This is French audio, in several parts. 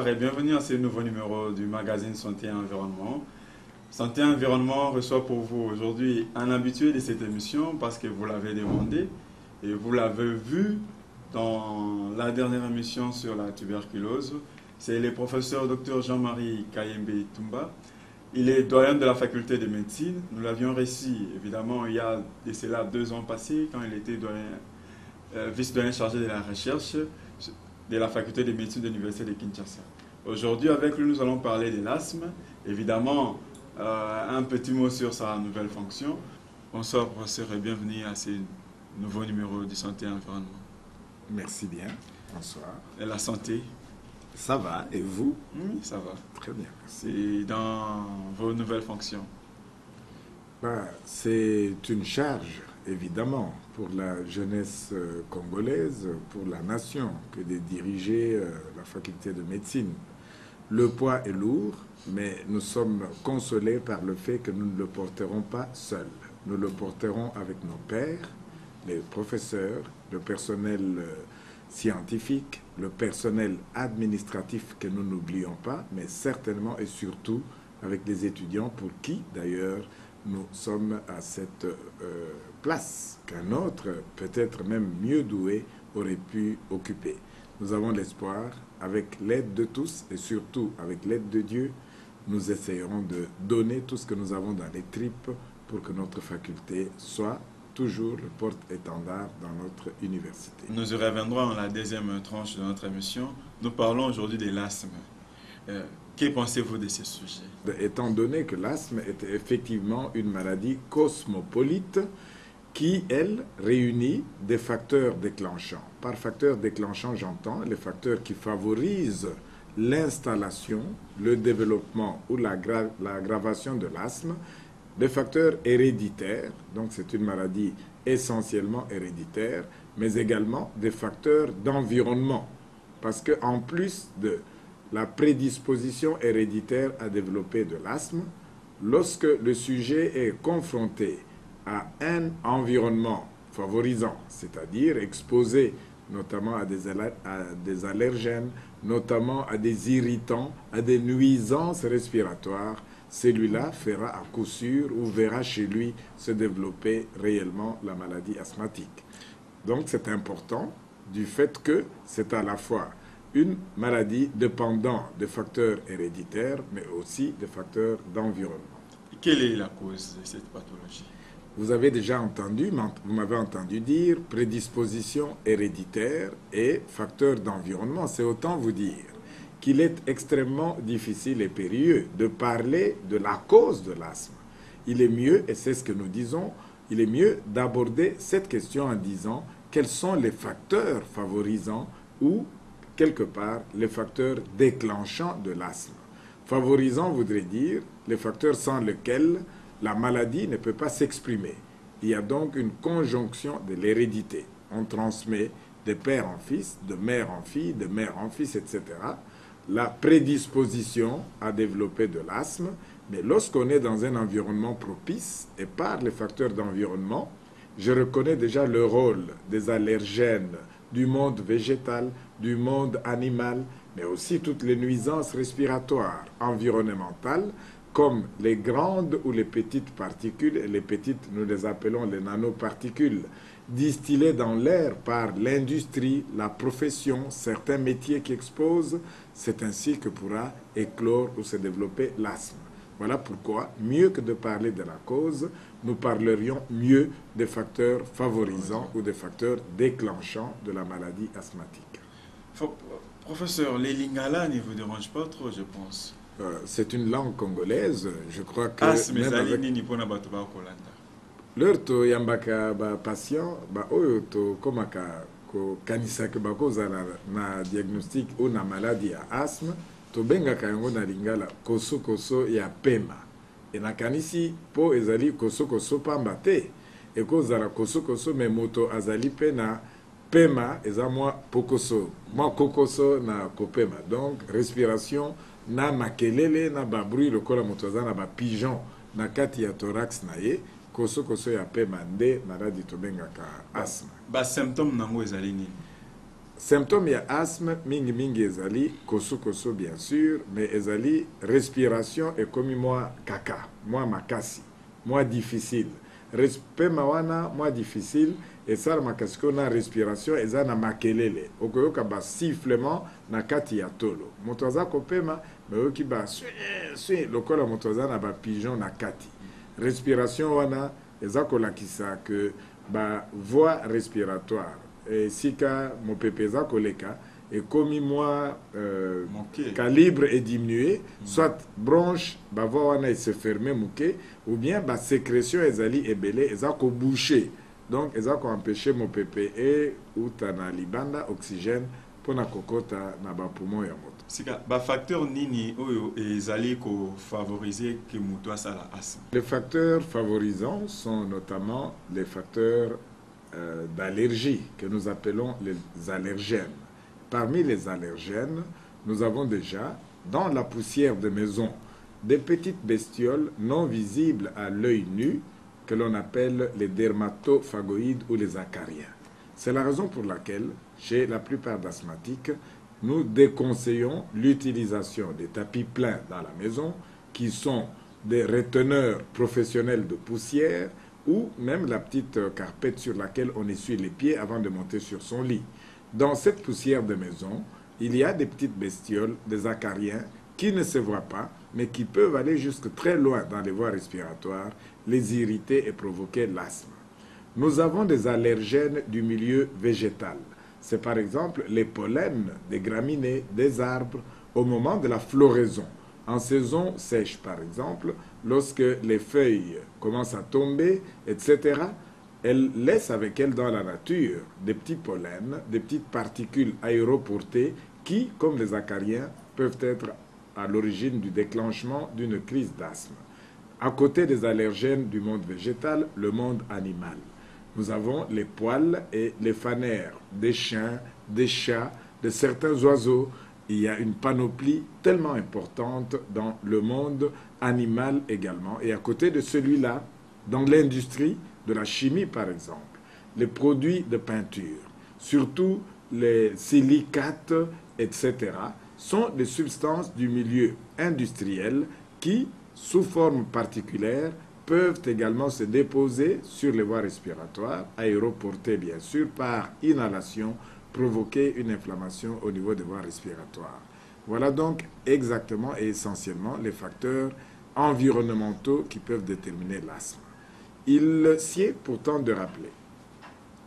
Bonsoir et bienvenue à ce nouveau numéro du magazine Santé et Environnement. Santé et Environnement reçoit pour vous aujourd'hui un habitué de cette émission parce que vous l'avez demandé et vous l'avez vu dans la dernière émission sur la tuberculose. C'est le professeur Dr Jean-Marie Kayembe Tumba. Il est doyen de la faculté de médecine. Nous l'avions reçu évidemment il y a de cela 2 ans passés quand il était vice-doyen chargé de la recherche de la faculté de médecine de l'université de Kinshasa. Aujourd'hui, avec lui, nous allons parler de l'asthme. Évidemment, un petit mot sur sa nouvelle fonction. Bonsoir, professeur, et bienvenue à ce nouveau numéro de Santé et Environnement. Merci bien. Bonsoir. Et la santé? Ça va. Et vous? Oui, ça va. Très bien. C'est dans vos nouvelles fonctions? C'est une charge, évidemment, pour la jeunesse congolaise, pour la nation, que de diriger la faculté de médecine. Le poids est lourd, mais nous sommes consolés par le fait que nous ne le porterons pas seuls. Nous le porterons avec nos pairs, les professeurs, le personnel scientifique, le personnel administratif que nous n'oublions pas, mais certainement et surtout avec les étudiants pour qui, d'ailleurs, nous sommes à cette place qu'un autre, peut-être même mieux doué, aurait pu occuper. Nous avons l'espoir, avec l'aide de tous et surtout avec l'aide de Dieu, nous essayerons de donner tout ce que nous avons dans les tripes pour que notre faculté soit toujours le porte-étendard dans notre université. Nous y reviendrons dans la deuxième tranche de notre émission. Nous parlons aujourd'hui de l'asthme. Que pensez-vous de ce sujet? Étant donné que l'asthme est effectivement une maladie cosmopolite qui, elle, réunit des facteurs déclenchants. Par facteurs déclenchants, j'entends les facteurs qui favorisent l'installation, le développement ou l'aggravation de l'asthme, des facteurs héréditaires, donc c'est une maladie essentiellement héréditaire, mais également des facteurs d'environnement. Parce qu'en plus de la prédisposition héréditaire à développer de l'asthme, lorsque le sujet est confronté à un environnement favorisant, c'est-à-dire exposé notamment à des allergènes, notamment à des irritants, à des nuisances respiratoires, celui-là fera à coup sûr ou verra chez lui se développer réellement la maladie asthmatique. Donc c'est important du fait que c'est à la fois une maladie dépendant des facteurs héréditaires, mais aussi des facteurs d'environnement. Quelle est la cause de cette pathologie? Vous avez déjà entendu, vous m'avez entendu dire prédisposition héréditaire et facteurs d'environnement. C'est autant vous dire qu'il est extrêmement difficile et périlleux de parler de la cause de l'asthme. Il est mieux, et c'est ce que nous disons, il est mieux d'aborder cette question en disant quels sont les facteurs favorisants ou quelque part les facteurs déclenchants de l'asthme. Favorisant voudrait dire les facteurs sans lesquels la maladie ne peut pas s'exprimer. Il y a donc une conjonction de l'hérédité. On transmet de père en fils, de mère en fille, de mère en fils, etc. La prédisposition à développer de l'asthme, mais lorsqu'on est dans un environnement propice et par les facteurs d'environnement, je reconnais déjà le rôle des allergènes du monde végétal, du monde animal, mais aussi toutes les nuisances respiratoires environnementales, comme les grandes ou les petites particules, et les petites, nous les appelons les nanoparticules, distillées dans l'air par l'industrie, la profession, certains métiers qui exposent, c'est ainsi que pourra éclore ou se développer l'asthme. Voilà pourquoi, mieux que de parler de la cause, nous parlerions mieux des facteurs favorisants ou des facteurs déclenchants de la maladie asthmatique. Professeur, les lingala ne vous dérangent pas trop, je pense. C'est une langue congolaise, je crois que... Leur to yambaka ba patient ba oyo to komaka ko kanisaka bakozala na diagnostic ou na maladie ya asthme to bengaka yango na lingala koso ya pema e na kanisi po ezali koso pamba te ekozala koso me moto azali pe na pema eza mwa pokoso mwa kokoso na kopema, donc respiration na makelele na babruit lokola moto aza na ba pigeon na kati ya thorax na ye. Koso ya pema nde maladie tobengaka asthme. Ba symptômes nango ezali nini? symptômes ya asthme mingi mingi ezali koso bien sûr, mais ezali respiration ekomi mwa kaka, mwa makasi, mwa difficile. Pema wana mwa difficile esala makasi ko na respiration eza na makelele. Okoyoka ba sifflement na kati ya tolo. Moto aza kopema me oyoki ba sui lokola moto aza na ba pigeon na kati. Respiration wana eza kolakisa que ba voie respiratoire sika mopepe eza koleka ekomi mwa calibre est diminué, soit bronche ba voie wana se fermer muke, ou bien ba sécrétion ezali ebele eza ko boucher, donc eza ko empêcher mopepe et utana libanda oxygène pona kokota na ba poumon ya moto. Sika ba facteur nini oyo ezali ko favoriser que moto asala asthme? Les facteurs favorisants sont notamment les facteurs d'allergie que nous appelons les allergènes. Parmi les allergènes, nous avons déjà dans la poussière de maison des petites bestioles non visibles à l'œil nu que l'on appelle les dermatophagoïdes ou les acariens. C'est la raison pour laquelle, chez la plupart d'asthmatiques, nous déconseillons l'utilisation des tapis pleins dans la maison qui sont des reteneurs professionnels de poussière ou même la petite carpette sur laquelle on essuie les pieds avant de monter sur son lit. Dans cette poussière de maison, il y a des petites bestioles, des acariens, qui ne se voient pas, mais qui peuvent aller jusque très loin dans les voies respiratoires, les irriter et provoquer l'asthme. Nous avons des allergènes du milieu végétal. C'est par exemple les pollens des graminées, des arbres, au moment de la floraison. En saison sèche, par exemple, lorsque les feuilles commencent à tomber, etc., elles laissent avec elles dans la nature des petits pollens, des petites particules aéroportées qui, comme les acariens, peuvent être à l'origine du déclenchement d'une crise d'asthme. À côté des allergènes du monde végétal, le monde animal. Nous avons les poils et les fanères des chiens, des chats, de certains oiseaux. Il y a une panoplie tellement importante dans le monde animal également. Et à côté de celui-là, dans l'industrie de la chimie par exemple, les produits de peinture, surtout les silicates, etc., sont des substances du milieu industriel qui, sous forme particulière, peuvent également se déposer sur les voies respiratoires, aéroportées bien sûr par inhalation, provoquer une inflammation au niveau des voies respiratoires. Voilà donc exactement et essentiellement les facteurs environnementaux qui peuvent déterminer l'asthme. Il sied pourtant de rappeler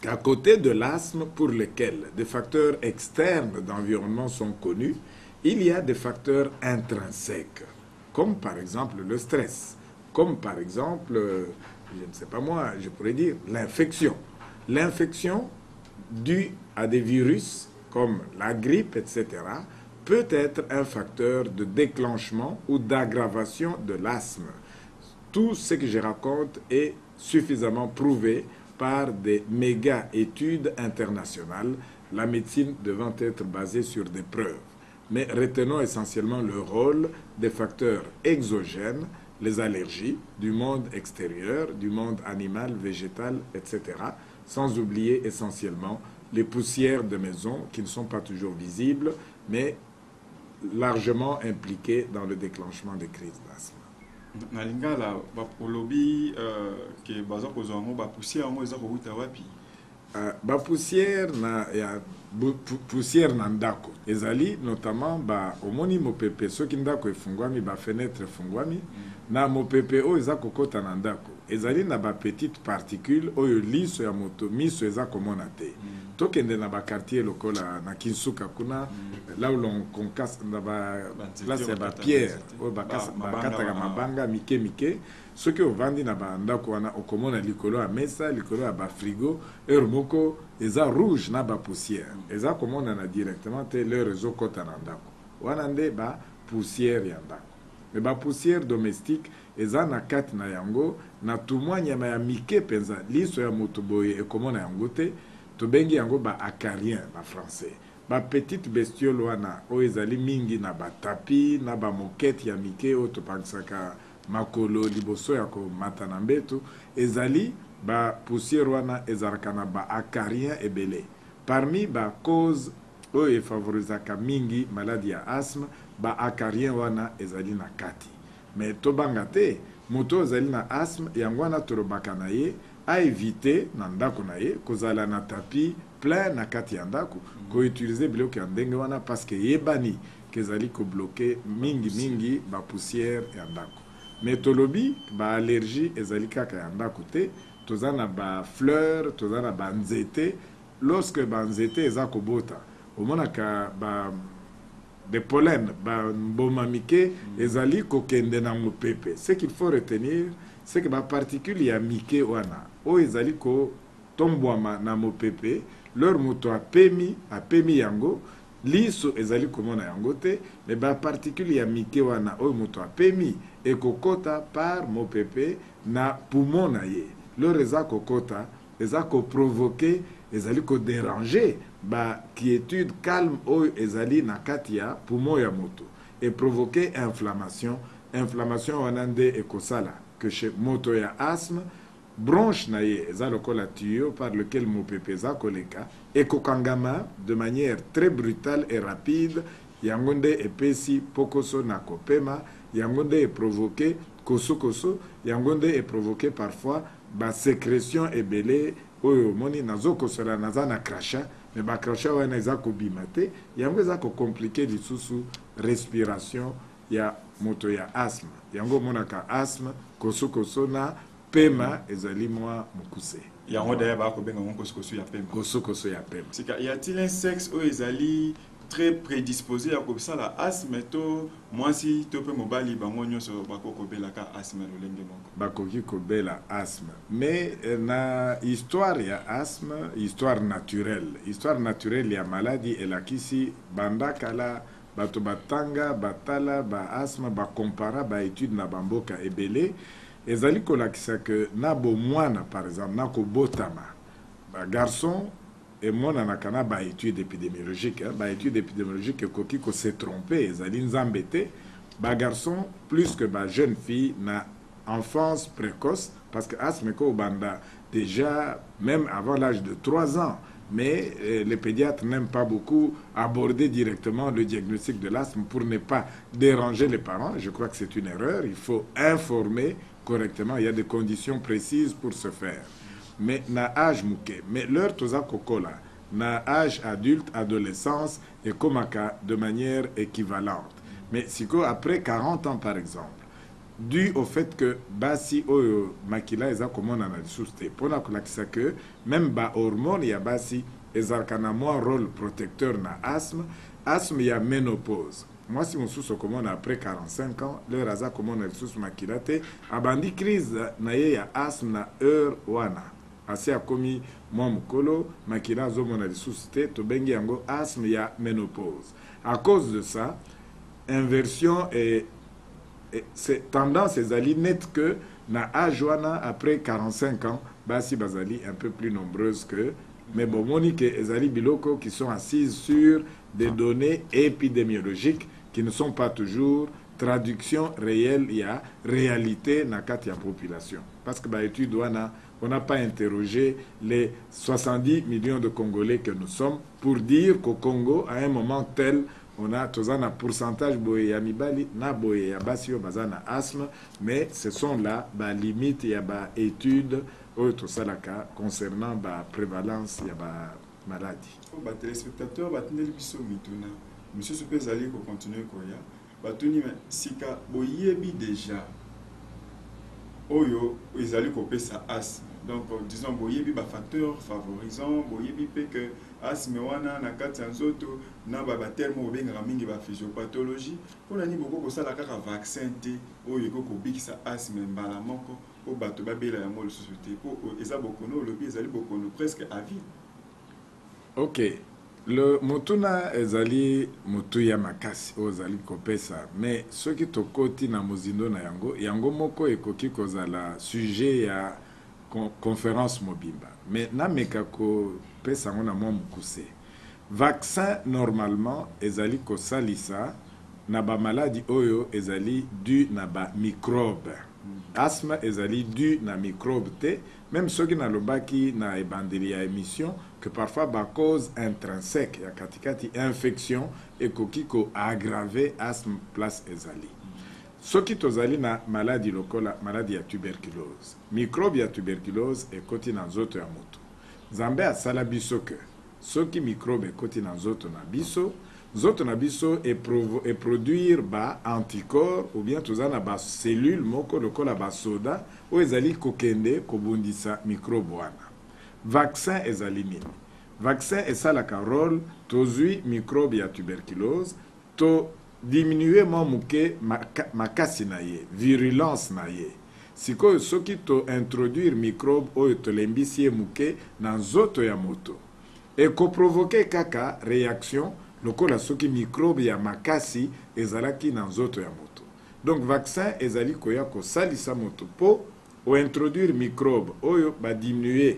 qu'à côté de l'asthme pour lequel des facteurs externes d'environnement sont connus, il y a des facteurs intrinsèques, comme par exemple le stress, comme par exemple, je ne sais pas moi, je pourrais dire l'infection. L'infection due à des virus comme la grippe, etc., peut être un facteur de déclenchement ou d'aggravation de l'asthme. Tout ce que je raconte est suffisamment prouvé par des méga études internationales, la médecine devant être basée sur des preuves. Mais retenons essentiellement le rôle des facteurs exogènes, les allergies du monde extérieur, du monde animal, végétal, etc., sans oublier essentiellement les poussières de maison qui ne sont pas toujours visibles, mais largement impliquées dans le déclenchement des crises d'asthme. Na lingala olobi ke baza kozwa ngo ba poussière ngo eza ko buta wapi? Ba poussière na ya poussière na ndako ezali notamment ba omoni mopepe soki ndako efungwami ba fenêtre efungwami na mopepe oyo eza kokota na ndako ezali na ba petite particule oyo liso ya moto miso eza komona te. Tokende na ba quartier lokola na Kinsuka kuna là où l'on concasse na ba place ya ba pierre oyo ba kataka mabanga mike mike soki ovandi na ba ndako wana okomona likolo ya mesa likolo ya ba frigo heure moko eza rouge na ba poussière eza komona na directement te leur ezokota na ndako wana nde ba poussière ya ndako. Mais ba poussière domestique eza na kati na yango na tumwa nyama ya mike penza liso ya moto boye ekomona yango te tobengi yango ba acarien ba français. Ba petite bestiole wana oyo ezali mingi na ba tapi na ba moquette ya mike oyo topangisaka makolo liboso ya komata na mbeto ezali ba poussière wana ezalaka na ba acarien ebele. parmi ba cause oyo efavorisaka mingi maladi ya asthme ba acarien wana ezali na kati. Mais tobanga te moto ezali na asthme yango wana tolobaka na ye aevite na ndako na ye kozala na tapis plein na kati ya ndako koutilize biloko ya ndenge wana parce que yebani kezali kobloke mingi ba poussière ya ndako. Mais tolobi ba allergie ezali kaka ya ndako te, toza na ba fleur, toza na ba nzete. Lorsque ba nzete eza kobota omonaka ba de pollen ba mboma mike ezali kokende na mopepe. Ce qu'il faut retenir c'est que ba particule ya mike wana o ezali ko tombwama na mopepe leur moto apemi yango liso ezali komona yango te, mais ba particule ya mike wana o moto apemi ekokota par mopepe na poumon na ye. Leur eza kokota eza ko provoquer ezali ko déranger ba quiétude calme o ezali na kati ya poumon ya moto et provoquer inflammation wana nde ekosala que chez moto ya asthme bronche na ye eza lokola tuyau par lequel mopepe eza koleka ekokangama de manière très brutale et rapide, yango nde epesi pokoso na kopema, yango nde eprovoke koso, yango nde eprovoke parfois ba sécrétion ebele oyo moni nazokosola naza na crachat, mais ba crachat wana eza kobima te, yango eza komplike lisusu respiration ya moto ya asthme. Yango monaka asthme koso na pema ezali mwa mukuse. Yango d'ailleurs ba ko benga koso ya pema. Koso ya pema. Sika y a-t-il un sexe où ezali très prédisposé à comme ça la asthme to moi si to pe mobali bango nyonso bakoko belaka asthme lolenge moko bakoki kobela asthme. Mais na histoire ya asthme, histoire naturelle ya maladie elakisi bandakala bato batanga batala ba asthme ba compara ba étude na bamboka ebele ezali kolakisa que na bo mwana par exemple na kobotama ba garçon et mon anakana ba étude épidémiologique ba étude épidémiologique koki ko se tromper ezali nzambete ba garçon plus que ba jeune fille na enfance précoce parce que asthme ko banda déjà même avant l'âge de 3 ans. Mais les pédiatres n'aiment pas beaucoup aborder directement le diagnostic de l'asthme pour ne pas déranger les parents. Je crois que c'est une erreur. Il faut informer correctement. Il y a des conditions précises pour ce faire. Mais na âge mouké, mais l'heure toza kokola, na âge adulte, adolescence et komaka de manière équivalente. Mais si après 40 ans par exemple, dû au fait que basi oyo makila eza komona na lisuste pona kolakisa que même ba hormone ya basi ezalaka moins rôle protecteur na asthme ya ménopause. Moi si mosusu komona après 45 ans leur aza komona lisusu makila te abandi crise na ye ya asthme na heure wana asi akomi mwa mokolo makila azomona lisusu te tobengi yango asthme ya ménopause. À cause de ça, inversion et c'est tendance ezali net que na âge wana après 45 ans basi bazali un peu plus nombreuses que mais bon monique ezali biloko qui sont assises sur des données épidémiologiques qui ne sont pas toujours traduction réelle ya réalité na kati ya population parce que ba étude wana on n'a pas interrogé les 70 millions de Congolais que nous sommes pour dire qu'au Congo à un moment tel on a un pourcentage boye ya mibali na boye ya basi yo bazana asthme, mais ce sont là ba limite ya ba étude autre salaka concernant ba prévalence ya ba maladie. Ba téléspectateurs ba tindeli biso mituna monsieur Supezali ko continuer koya ba tuni sika boyebi déjà oyo ezali ko pesa asthme. Donc disons boyebi ba facteur favorisant boyebi pe que asthme wana na kati ya nzoto na ba terme obengaka mingi ba physiopathologie pona ni boko kosala kaka vaccin te oyo ko bikisa asthme mbala moko o bato babela ya mo société po eza bokono lobi ezali bokono presque à vie. OK. Le mutuna ezali mutu ya makasi ozali kopesa mais soki tokoti na mozindo na yango moko ekoki kozala sujet ya conférence mobimba mais na meka ko pesa ngona mwa mukuse vaccin normalement ezali ko salisa na ba maladie oyo ezali dû na ba microbe asthme ezali dû na microbe te même ceux qui nalobaki na ebandeli ya émission que parfois ba cause intrinsèque ya katikati infection ekoki ko aggraver asthme place ezali. Soki tozali na maladie lokola maladie ya tuberculose, microbe ya tuberculose ekoti na nzoto ya moto. Nzambe asala biso ke soki microbe ekoti na nzoto na biso et produire ba anticorps ou bien tozana ba cellule moko lokola ba soda o ezali kokende kobundisa microbe wana. Vaccin ezali nini? Vaccin esalaka rôle tozwi microbe ya tuberculose to diminuer muke makasi na ye, virulence na ye. Sikoyo soki to introduire microbe oyo tolembisi ye muke na nzoto ya moto. E ko provoquer kaka réaction lokola soki microbe ya makasi ezalaki na nzoto ya moto. Donc vaccin ezali koya ko salisa moto po o introduire microbe oyo ba diminuer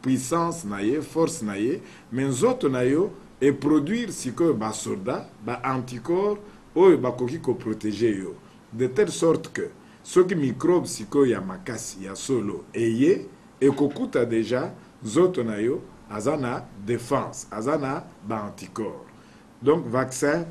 puissance na ye, force na ye, mais nzoto na yo et produire sikoyo ba soda, ba anticorps oyo bakoki ko protéger yo. De telle sorte que soki microbe sikoyo ya makasi ya solo eye ekokuta déjà nzoto na yo azana défense, azana ba anticorps. Donc vaccin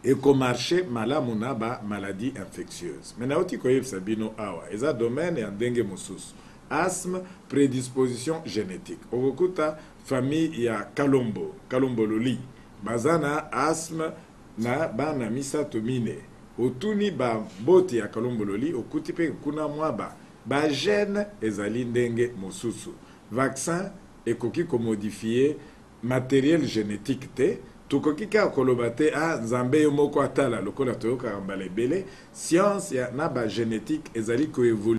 ekomarché malamu na ba maladie infectieuse. Maintenant oti koyebisa bino awa eza domaine ya ndenge mosusu. Asthme, prédisposition génétique. Okokuta famille ya Kalombo Loli. Bazana asthme na bana misato mine. Otuni ba boti ya Kalombo Loli okuti pe kuna mwaba. Ba gène ezali ndenge mosusu. Vaccin ekoki ko modifier matériel génétique te. Tukoki ka koloba te nzambe yo moko atala lokola toyoka mbala ebele. Science ya na ba génétique ezali ko évoluer